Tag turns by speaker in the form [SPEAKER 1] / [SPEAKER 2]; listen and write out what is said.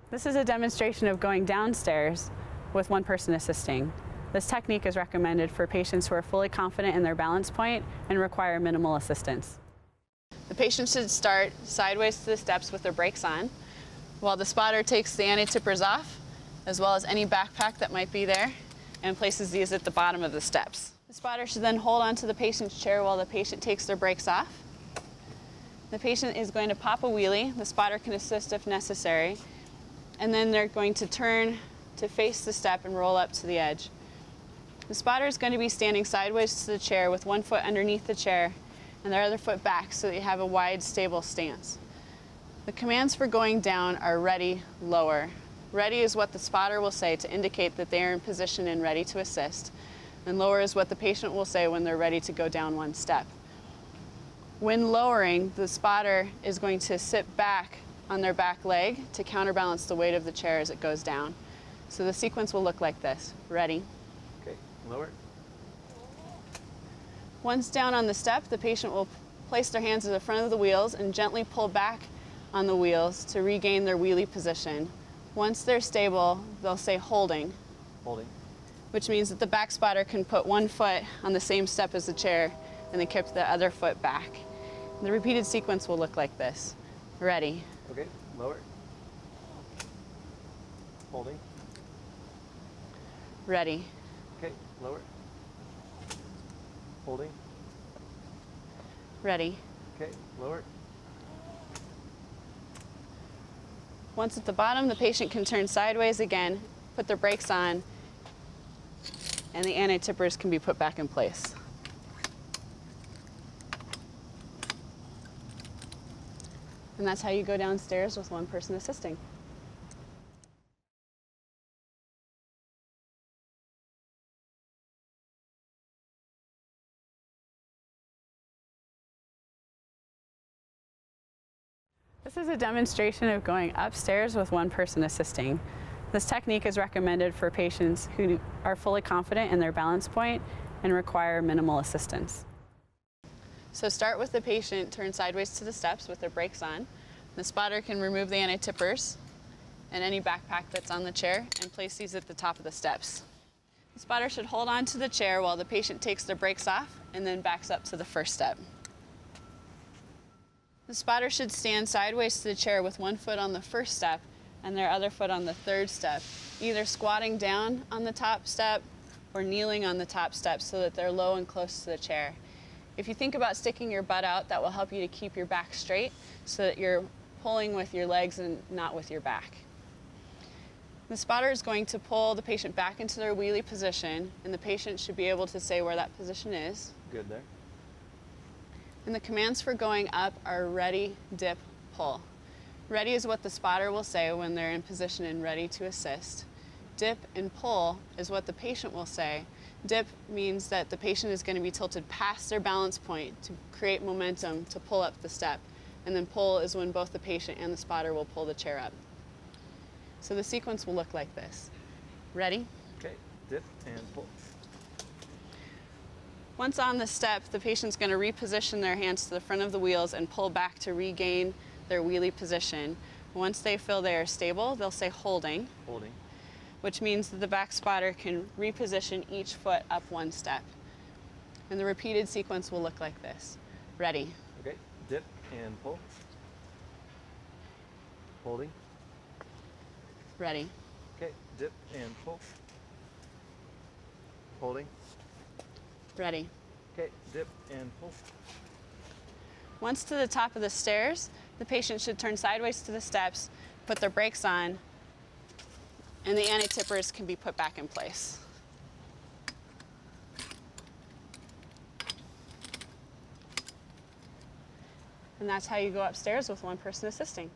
[SPEAKER 1] This is a demonstration of going downstairs with one person assisting. This technique is recommended for patients who are fully confident in their balance point and require minimal assistance. The patient should start sideways to the steps with their brakes on, while the spotter takes the anti-tippers off, as well as any backpack that might be there, and places these at the bottom of the steps. The spotter should then hold onto the patient's chair while the patient takes their brakes off. The patient is going to pop a wheelie. The spotter can assist if necessary. And then they're going to turn to face the step and roll up to the edge. The spotter is going to be standing sideways to the chair with one foot underneath the chair and their other foot back so that you have a wide, stable stance. The commands for going down are ready, lower. Ready is what the spotter will say to indicate that they are in position and ready to assist. And lower is what the patient will say when they're ready to go down one step. When lowering, the spotter is going to sit back on their back leg to counterbalance the weight of the chair as it goes down. So the sequence will look like this. Ready.
[SPEAKER 2] Okay, lower.
[SPEAKER 1] Once down on the step, the patient will place their hands at the front of the wheels and gently pull back on the wheels to regain their wheelie position. Once they're stable, they'll say holding.
[SPEAKER 2] Holding.
[SPEAKER 1] Which means that the back spotter can put one foot on the same step as the chair and then keep the other foot back. The repeated sequence will look like this. Ready.
[SPEAKER 2] Okay, lower. Holding.
[SPEAKER 1] Ready.
[SPEAKER 2] Okay, lower. Holding.
[SPEAKER 1] Ready.
[SPEAKER 2] Okay, lower.
[SPEAKER 1] Once at the bottom, the patient can turn sideways again, put their brakes on, and the anti-tippers can be put back in place. And that's how you go downstairs with one person assisting. This is a demonstration of going upstairs with one person assisting. This technique is recommended for patients who are fully confident in their balance point and require minimal assistance. So start with the patient turned sideways to the steps with their brakes on. The spotter can remove the anti-tippers and any backpack that's on the chair and place these at the top of the steps. The spotter should hold on to the chair while the patient takes their brakes off and then backs up to the first step. The spotter should stand sideways to the chair with one foot on the first step and their other foot on the third step, either squatting down on the top step or kneeling on the top step so that they're low and close to the chair. If you think about sticking your butt out, that will help you to keep your back straight so that you're pulling with your legs and not with your back. The spotter is going to pull the patient back into their wheelie position, and the patient should be able to say where that position is.
[SPEAKER 2] Good there.
[SPEAKER 1] And the commands for going up are ready, dip, pull. Ready is what the spotter will say when they're in position and ready to assist. Dip and pull is what the patient will say. Dip means that the patient is going to be tilted past their balance point to create momentum to pull up the step. And then pull is when both the patient and the spotter will pull the chair up. So the sequence will look like this. Ready?
[SPEAKER 2] Okay, dip and pull.
[SPEAKER 1] Once on the step, the patient's going to reposition their hands to the front of the wheels and pull back to regain their wheelie position. Once they feel they are stable, they'll say holding.
[SPEAKER 2] Holding.
[SPEAKER 1] Which means that the back spotter can reposition each foot up one step. And the repeated sequence will look like this. Ready.
[SPEAKER 2] Okay, dip and pull. Holding.
[SPEAKER 1] Ready.
[SPEAKER 2] Okay, dip and pull. Holding.
[SPEAKER 1] Ready.
[SPEAKER 2] Okay, dip and pull.
[SPEAKER 1] Once to the top of the stairs, the patient should turn sideways to the steps, put their brakes on, and the anti-tippers can be put back in place. And that's how you go upstairs with one person assisting.